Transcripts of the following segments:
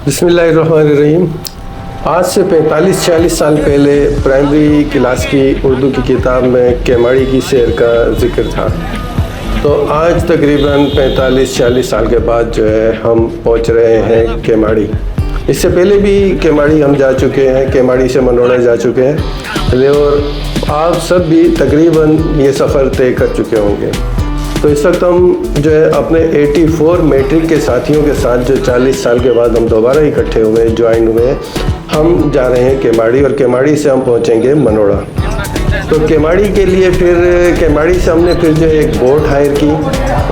बिस्मिल्लाहिर्रहमानिर्रहीम। आज से 45-46 साल पहले प्राइमरी क्लास की उर्दू की किताब में केमाड़ी की शेर का जिक्र था। तो आज तकरीबन 45-46 साल के बाद जो है हम पहुंच रहे हैं केमाड़ी। इससे पहले भी केमाड़ी हम जा चुके हैं, केमाड़ी से मनोड़ा जा चुके हैं और आप सब भी तकरीबन ये सफ़र तय कर चुके होंगे। तो इस वक्त हम जो है अपने 84 मैट्रिक के साथियों के साथ जो 40 साल के बाद हम दोबारा इकट्ठे हुए, ज्वाइन हुए, हम जा रहे हैं केमाड़ी और केमाड़ी से हम पहुंचेंगे मनोड़ा। तो केमाड़ी के लिए फिर केमाड़ी से हमने फिर जो एक बोट हायर की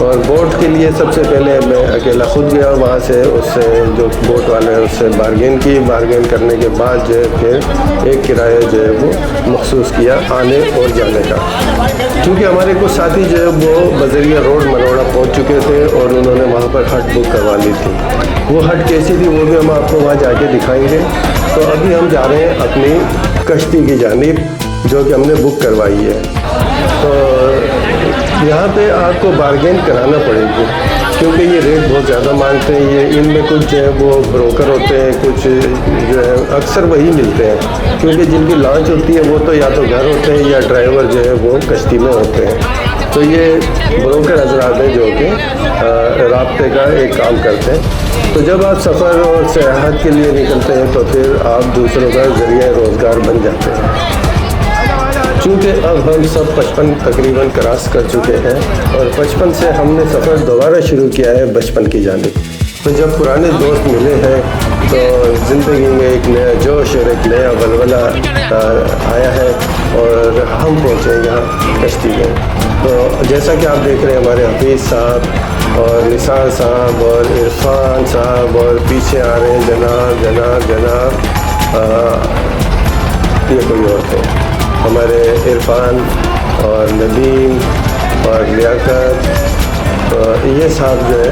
और बोट के लिए सबसे पहले मैं अकेला खुद गया, वहाँ से उससे जो बोट वाले हैं उससे बार्गेन की। बार्गेन करने के बाद जो है फिर एक किराया जो है वो मखसूस किया आने और जाने का, क्योंकि हमारे कुछ साथी जो है वो बजरिया रोड मनोड़ा पहुँच चुके थे और उन्होंने वहाँ पर हट बुक करवा ली थी। वो हट कैसी थी वो भी हम आपको वहाँ जाके दिखाएँगे। तो अभी हम जा रहे हैं अपनी कश्ती की जानिब जो कि हमने बुक करवाई है। तो यहाँ पे आपको बार्गेन कराना पड़ेगी क्योंकि ये रेट बहुत ज़्यादा मांगते हैं। ये इनमें कुछ जो है वो ब्रोकर होते हैं, कुछ जो है अक्सर वही मिलते हैं, क्योंकि जिनकी लॉन्च होती है वो तो या तो घर होते हैं या ड्राइवर जो है वो कश्ती में होते हैं। तो ये ब्रोकर हजरात हैं जो कि राब्ते का एक काम करते हैं। तो जब आप सफ़र और सयाहत के लिए निकलते हैं तो फिर आप दूसरों का ज़रिया रोज़गार बन जाते हैं। चूँकि अब हम सब 55 तकरीबन क्रॉस कर चुके हैं और 55 से हमने सफ़र दोबारा शुरू किया है बचपन की जानिब। तो जब पुराने दोस्त मिले हैं तो ज़िंदगी में एक नया जोश और एक नया वलवला आया है और हम पहुँचे यहाँ कश्ती में। तो जैसा कि आप देख रहे हैं हमारे हफीज़ साहब और निसार साहब और इरफान साहब और पीछे आ रहे हैं जनाब ये कोई और थे, हमारे इरफान और नदीम और लियाकत। तो ये साहब जो है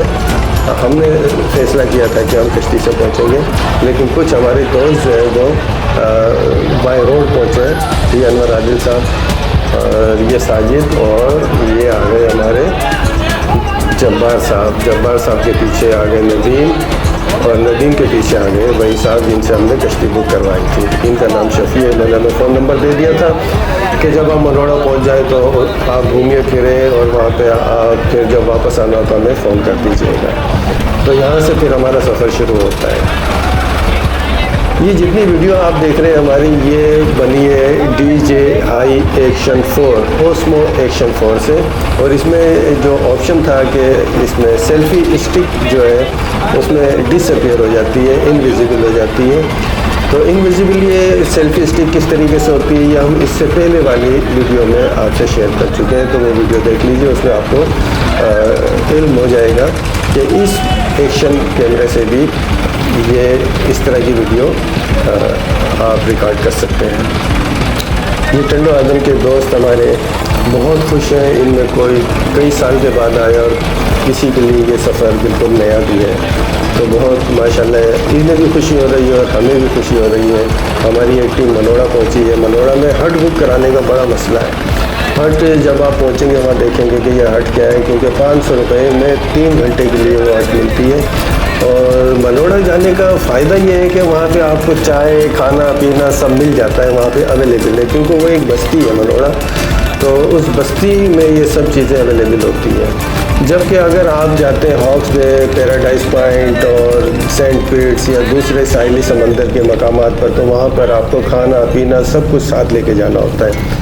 हमने फ़ैसला किया था कि हम कश्ती से पहुंचेंगे, लेकिन कुछ हमारे दोस्त जो है वो बाय रोड पहुंचे। ये अनवर आदिल साहब और ये साजिद और ये आ गए हमारे जब्बार साहब के पीछे आ गए नदीम और नदीम के पीछे आ गए वही साहब जिनसे हमने कश्ती बुक करवाई थी। इनका नाम शफ़ी है। मैंने हमें फ़ोन नंबर दे दिया था कि जब आप मनोड़ा पहुंच जाए तो आप घूमिए फिरें और वहाँ पे आप फिर जब वापस आना तो हमें फ़ोन कर दीजिएगा। तो यहाँ से फिर हमारा सफ़र शुरू होता है। ये जितनी वीडियो आप देख रहे हैं हमारी, ये बनी है DJI Action 4 ओस्मो एक्शन 4 से। और इसमें जो ऑप्शन था कि इसमें सेल्फ़ी स्टिक जो है उसमें डिसअपीयर हो जाती है, इनविजिबल हो जाती है। तो इनविजिबल ये सेल्फ़ी स्टिक किस तरीके से होती है ये हम इससे पहले वाली वीडियो में आपसे शेयर कर चुके हैं। तो वो वीडियो देख लीजिए, उसमें आपको इल्म हो जाएगा कि इस एक्शन कैमरे से भी ये इस तरह की वीडियो आप रिकॉर्ड कर सकते हैं। ये टंडो आदम के दोस्त हमारे बहुत खुश हैं। इनमें कोई कई साल के बाद आया और किसी के लिए ये सफ़र बिल्कुल नया भी है। तो बहुत माशाल्लाह इन्हें भी खुशी हो रही है और हमें भी खुशी हो रही है। हमारी एक टीम मनोड़ा पहुंची है। मनोड़ा में हट बुक कराने का बड़ा मसला है। हट जब आप पहुंचेंगे वहाँ देखेंगे कि यह हट क्या है, क्योंकि 500 रुपये में 3 घंटे के लिए वो हट मिलती है। और मनोड़ा जाने का फ़ायदा ये है कि वहाँ पे आपको चाय खाना पीना सब मिल जाता है, वहाँ पे अवेलेबल है, क्योंकि वो एक बस्ती है मनोड़ा। तो उस बस्ती में ये सब चीज़ें अवेलेबल होती हैं। जबकि अगर आप जाते हैं हॉक्स बे, पैराडाइज पॉइंट और सेंट पीट्स या दूसरे साहिली समंदर के मकामात पर, तो वहाँ पर आपको खाना पीना सब कुछ साथ लेके जाना होता है।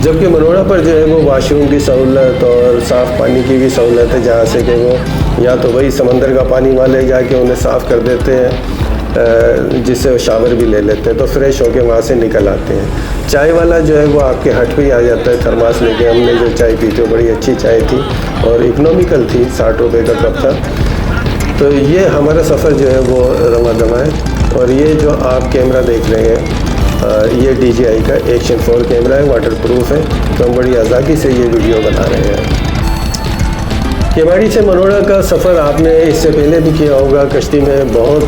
जबकि मनोड़ा पर जो है वो वाशरूम की सहूलत और साफ़ पानी की भी सहूलत है, जहाँ से कि वो या तो वही समंदर का पानी वाले जाके उन्हें साफ़ कर देते हैं, जिससे वो शावर भी ले लेते हैं, तो फ्रेश होके वहाँ से निकल आते हैं। चाय वाला जो है वो आपके हट पे ही आ जाता है थर्मास लेके। हमने जो चाय पी थी बड़ी अच्छी चाय थी और इकनॉमिकल थी, 60 रुपये का कप था। तो ये हमारा सफ़र जो है वो रवा दवा है। और ये जो आप कैमरा देख रहे हैं ये DJI का Action 4 कैमरा है, वाटर प्रूफ है। तो हम बड़ी आज़ादी से ये वीडियो बना रहे हैं। केमाड़ी से मनोड़ा का सफ़र आपने इससे पहले भी किया होगा। कश्ती में बहुत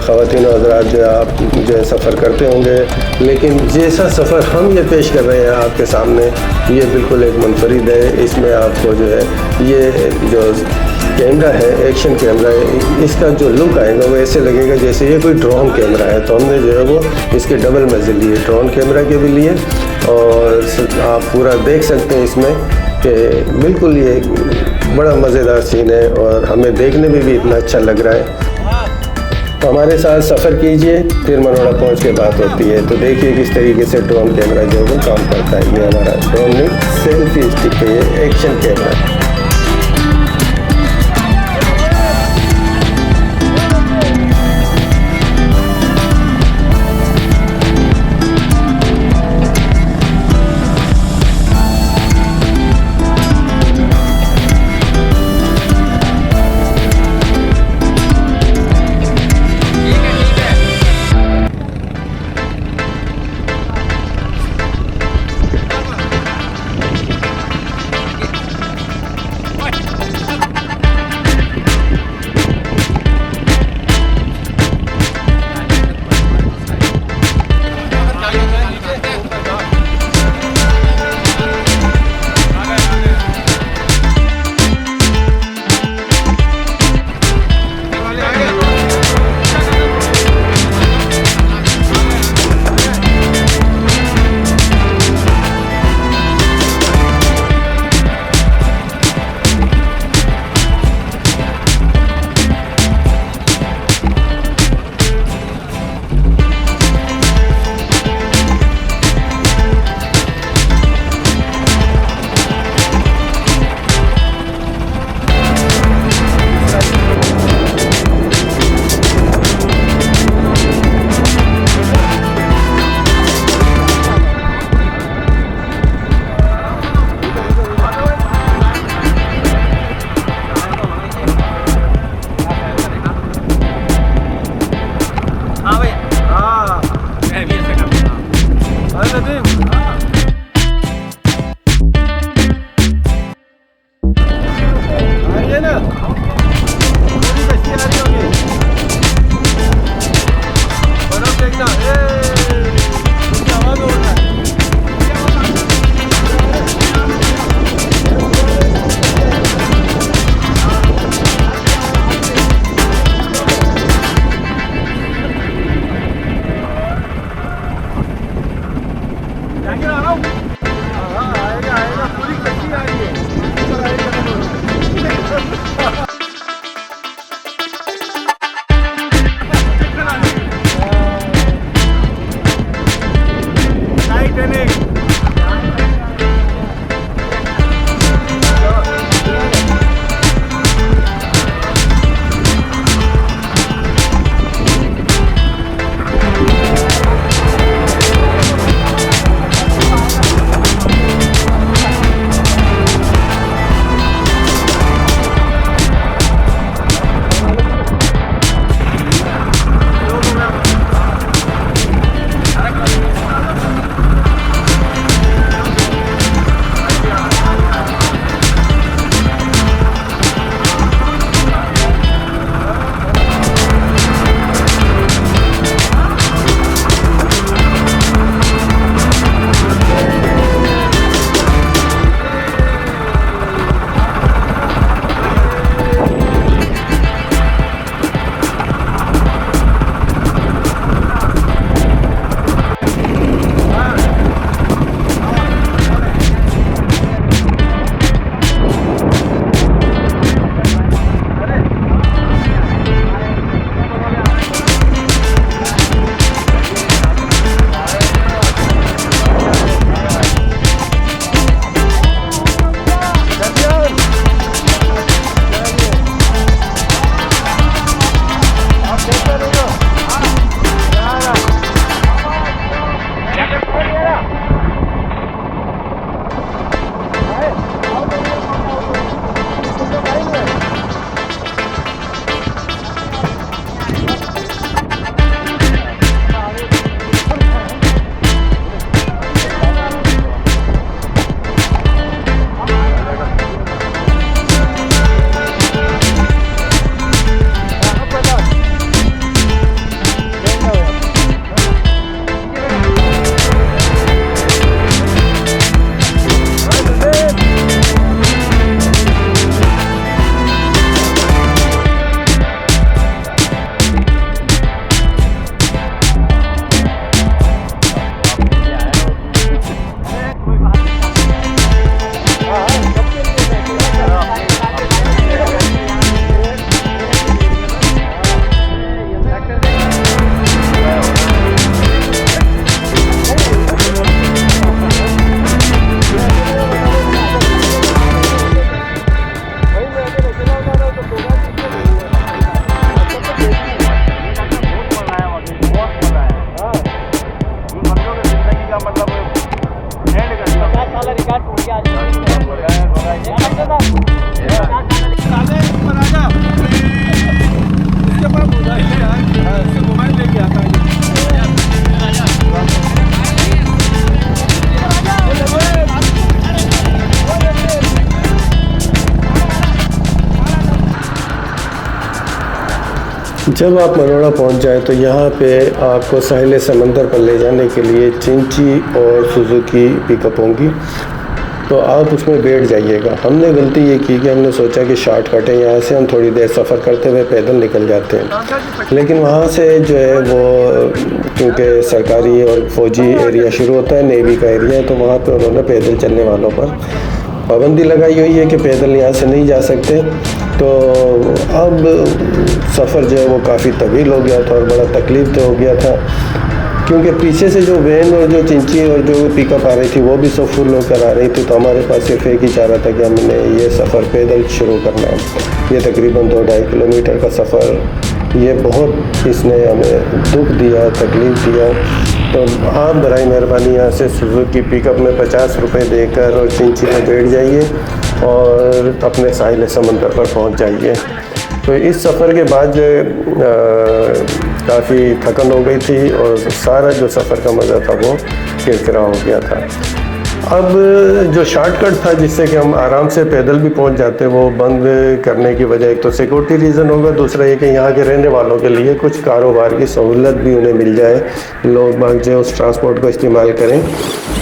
ख़वातीन और हज़रात जो आप जो है सफ़र करते होंगे, लेकिन जैसा सफ़र हम ये पेश कर रहे हैं आपके सामने, ये बिल्कुल एक मुनफरिद है। इसमें आपको जो है ये जो कैमरा है, एक्शन कैमरा है, इसका जो लुक आएगा वो ऐसे लगेगा जैसे ये कोई ड्रोन कैमरा है। तो हमने जो है वो इसके डबल मज़े लिए, ड्रोन कैमरा के भी लिए, और आप पूरा देख सकते हैं इसमें कि बिल्कुल ये बड़ा मज़ेदार सीन है और हमें देखने में भी इतना अच्छा लग रहा है। तो हमारे साथ सफ़र कीजिए, फिर मनोड़ा पहुंच के बात होती है। तो देखिए किस तरीके से ड्रोन कैमरा जो है वो काम करता है। ये हमारा ड्रोन नहीं, सेल्फी स्टिक पे ये एक्शन कैमरा है। जब आप मनोड़ा पहुंच जाए तो यहाँ पे आपको साहिल समंदर पर ले जाने के लिए चिंची और सुजुकी पिकअप होंगी, तो आप उसमें बैठ जाइएगा। हमने गलती ये की कि हमने सोचा कि शॉर्टकट है, यहाँ से हम थोड़ी देर सफ़र करते हुए पैदल निकल जाते हैं, लेकिन वहाँ से जो है वो क्योंकि सरकारी और फौजी एरिया शुरू होता है, नेवी का एरिया है, तो वहाँ पे उन्होंने पैदल चलने वालों पर पाबंदी लगाई हुई है कि पैदल यहाँ से नहीं जा सकते। तो अब सफ़र जो है वो काफ़ी तवील हो गया था और बड़ा तकलीफ तो हो गया था, क्योंकि पीछे से जो वैन और जो चिंची और जो पिकअप आ रही थी वो भी सब फुल होकर आ रही थी। तो हमारे पास सिर्फ एक ही चारा था कि हमने ये सफ़र पैदल शुरू करना है। ये तकरीबन 2-2.5 किलोमीटर का सफ़र, ये बहुत इसने हमें दुख दिया, तकलीफ़ दिया। तो आप बराए मेहरबानी यहाँ से सुजुकी पिकअप में 50 रुपये देकर और चिंची में बैठ जाइए और अपने साहिल समंदर पर पहुँच जाइए। तो इस सफ़र के बाद जो काफ़ी थकन हो गई थी और सारा जो सफ़र का मज़ा था वो किरकिरा हो गया था। अब जो शॉर्टकट था जिससे कि हम आराम से पैदल भी पहुंच जाते, वो बंद करने की वजह एक तो सिक्योरिटी रीज़न होगा, दूसरा ये कि यहाँ के रहने वालों के लिए कुछ कारोबार की सहूलत भी उन्हें मिल जाए, लोग बाग जो उस ट्रांसपोर्ट को इस्तेमाल करें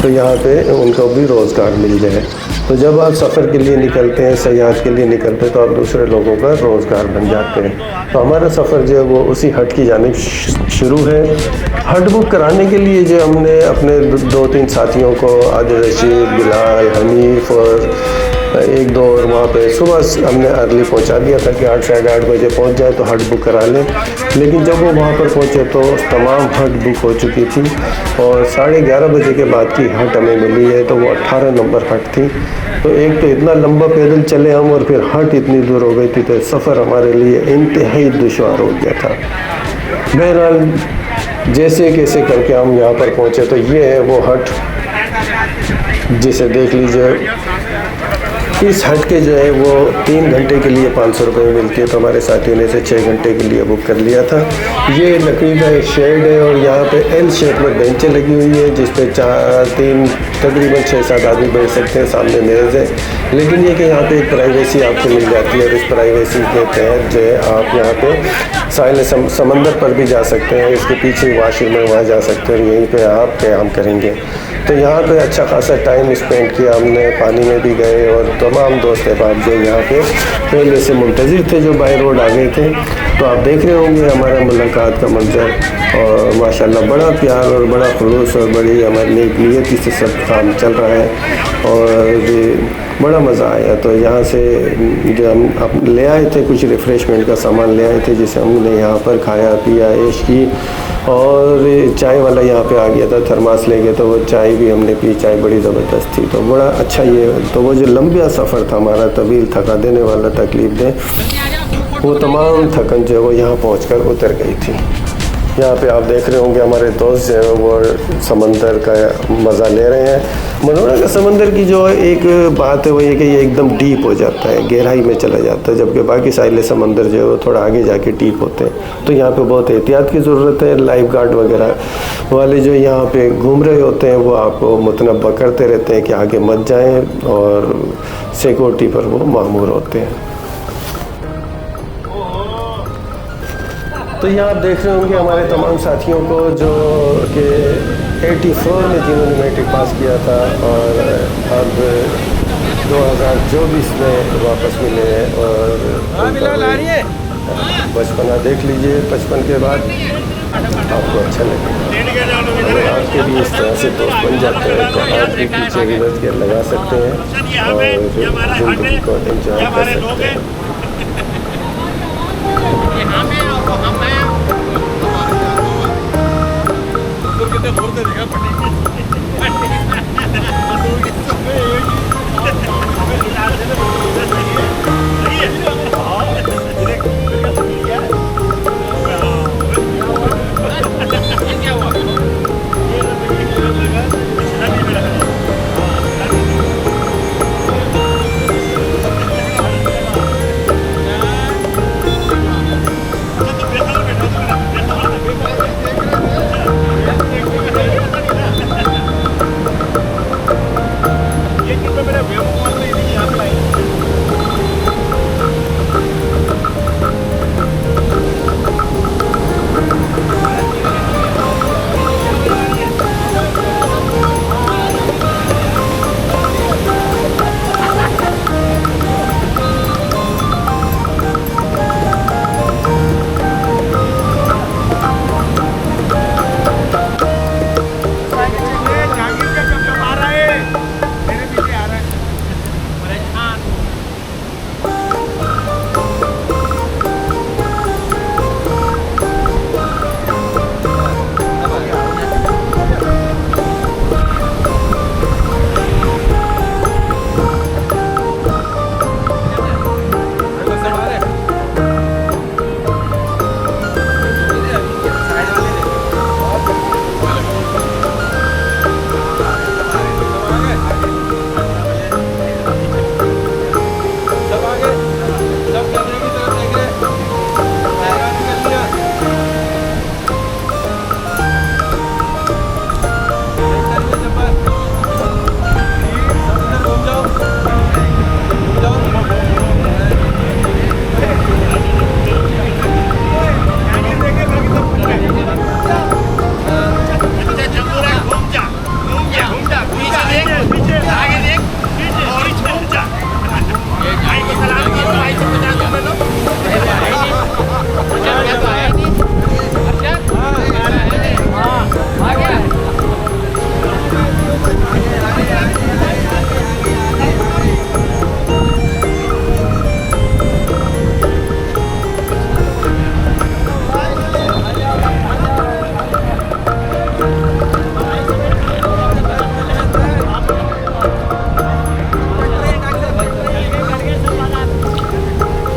तो यहाँ पे उनको भी रोज़गार मिल जाए। तो जब आप सफ़र के लिए निकलते हैं, सयाहत के लिए निकलते हैं, तो आप दूसरे लोगों का रोज़गार बन जाते हैं। तो हमारा सफ़र जो है वो उसी हट की जानिब शुरू है। हट बुक कराने के लिए जो हमने अपने 2-3 साथियों को, आदिल रशीद, बिलाल, हनीफ और 1-2 और वहाँ पे सुबह हमने अर्ली पहुँचा दिया था कि 8-8:30 बजे पहुँच जाए तो हट बुक करा लें। लेकिन जब वो वहाँ पर पहुँचे तो तमाम हट बुक हो चुकी थी और 11:30 बजे के बाद की हट हमें मिली है, तो वो 18 नंबर हट थी। तो एक तो इतना लंबा पैदल चले हम और फिर हट इतनी दूर हो गई थी, तो सफ़र हमारे लिए इंतहाई दुश्वार हो गया था। बहरहाल जैसे कैसे करके हम यहाँ पर पहुँचे, तो ये है वो हट जिसे देख लीजिए। इस हट के जो है वो 3 घंटे के लिए 500 रुपये में मिलती है, तो हमारे साथियों ने इसे 6 घंटे के लिए बुक कर लिया था। ये लकड़ी का एक शेड है और यहाँ पे एल शेप में बेंचें लगी हुई है जिस पे तकरीबन 6-7 आदमी बैठ सकते हैं, सामने मेज़ है। लेकिन ये कि यहाँ पे एक प्राइवेसी आपको मिल जाती है और इस प्राइवेसी के तहत जो है आप यहाँ पे साहिल समंदर पर भी जा सकते हैं। इसके पीछे वॉशरूम है, वहाँ जा सकते हैं और यहीं पे आप क़याम करेंगे। तो यहाँ पे अच्छा खासा टाइम स्पेंड किया हमने, पानी में भी गए और तमाम दोस्त अहबाब जो यहाँ पे पहले से मुंतज़िर थे जो बाय रोड आ गए थे। तो आप देख रहे होंगे हमारा मुलाकात का मंजर, और माशाल्लाह बड़ा प्यार और बड़ा खुलूस और बड़ी हमारी नेक नियती से सब काम चल रहा है और बड़ा मज़ा आया। तो यहाँ से जो हम ले आए थे कुछ रिफ़्रेशमेंट का सामान ले आए थे जिसे हमने यहाँ पर खाया पिया, ऐश की। और चाय वाला यहाँ पे आ गया था, थर्मास ले गए, तो वो चाय भी हमने पी। चाय बड़ी ज़बरदस्त थी, तो बड़ा अच्छा ये। तो वो जो लंबा सफ़र था हमारा, तवील, थका देने वाला, तकलीफ़ दे, वो तमाम थकन जो है वो यहाँ पहुँचकर उतर गई थी। यहाँ पे आप देख रहे होंगे हमारे दोस्त जो है वो समंदर का मज़ा ले रहे हैं। मनोड़ा का समंदर की जो एक बात है वो ये कि ये एकदम डीप हो जाता है, गहराई में चला जाता है, जबकि बाकी साहिल समंदर जो है वो थोड़ा आगे जाके डीप होते हैं। तो यहाँ पे बहुत एहतियात की ज़रूरत है। लाइफ गार्ड वगैरह वाले जो यहाँ पे घूम रहे होते हैं वो आपको मुतनब्बा करते रहते हैं कि आगे मत जाएँ, और सिक्योरिटी पर वो मामूर होते हैं। तो यहाँ आप देख रहे होंगे हमारे तमाम साथियों को जो कि 84 में जिन्होंने मैट्रिक पास किया था और अब 2024 में वापस मिले हैं। और बचपना देख लीजिए, बचपन के बाद आपको अच्छा लगेगा। अगर आपके भी इस तरह से दोस्त बन जाते हैं तो आप भी पीछे रिवर्स गियर लगा सकते हैं और ज़िंदगी को एंजॉय कर सकते हैं।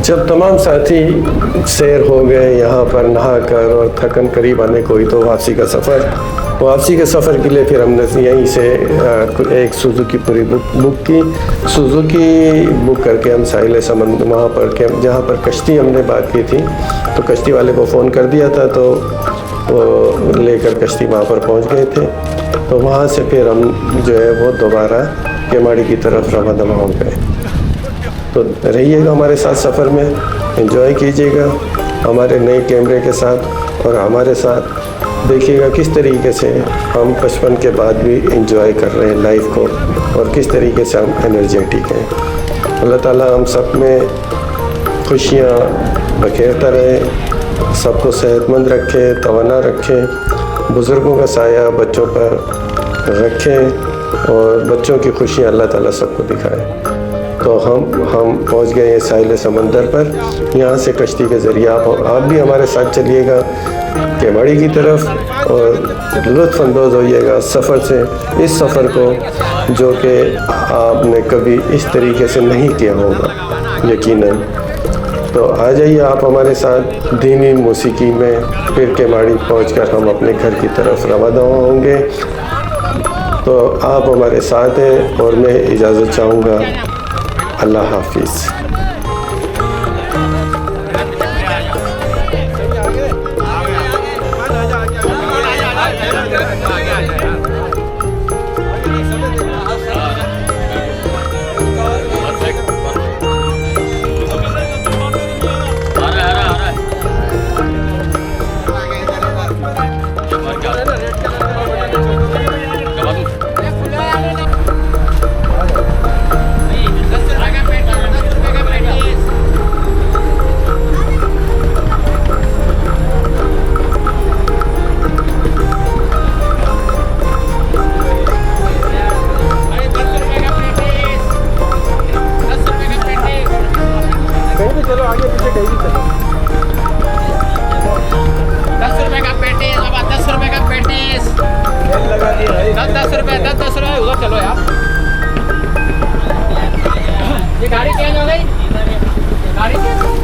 जब तमाम साथी सैर हो गए यहाँ पर नहा कर और थकन करीब आने को ही, तो वापसी के सफ़र के लिए फिर हमने यहीं से एक सुजुकी पूरी बुक की। सुजुकी बुक करके हम साहिल समंदर वहाँ पर जहाँ पर कश्ती हमने बात की थी, तो कश्ती वाले को फ़ोन कर दिया था, तो वो लेकर कश्ती वहाँ पर पहुँच गए थे। तो वहाँ से फिर हम जो है वो दोबारा केमाड़ी की तरफ रवाना हो गए। तो रहिएगा हमारे साथ सफ़र में, एंजॉय कीजिएगा हमारे नए कैमरे के साथ और हमारे साथ। देखिएगा किस तरीके से हम 55 के बाद भी एंजॉय कर रहे हैं लाइफ को और किस तरीके से हम एनर्जेटिक हैं। अल्लाह ताला हम सब में खुशियाँ बखेरता रहे, सबको सेहतमंद रखे, तवाना रखे, बुज़ुर्गों का साया बच्चों पर रखे और बच्चों की खुशियाँ अल्लाह ताला सबको दिखाए। तो हम पहुंच गए हैं साहिल समंदर पर। यहाँ से कश्ती के ज़रिए आप भी हमारे साथ चलिएगा केमाड़ी की तरफ और लुत्फ़अंदोज़ होइएगा सफ़र से, इस सफ़र को जो कि आपने कभी इस तरीके से नहीं किया होगा यकीनन। तो आ जाइए आप हमारे साथ धीमी मौसीकी में, फिर केमाड़ी पहुंचकर हम अपने घर की तरफ रवाना होंगे। तो आप हमारे साथ हैं और मैं इजाज़त चाहूँगा। अल्लाह हाफिज़। चलो यार, ये गाड़ी चेंज हो गई, गाड़ी चेंज हो गई।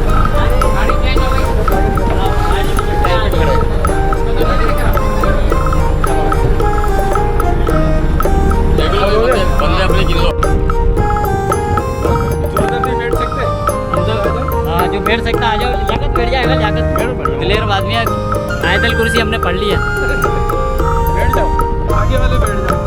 बंदे अपने गिन लो। बैठ सकते? हाँ, जो बैठ सकता आ जाओ। जाकत बैठ जाएगा, जाकत क्लियर बाद में। आयतल कुर्सी हमने पढ़ लिया। बैठ जाओ, आगे वाले बैठ जाओ।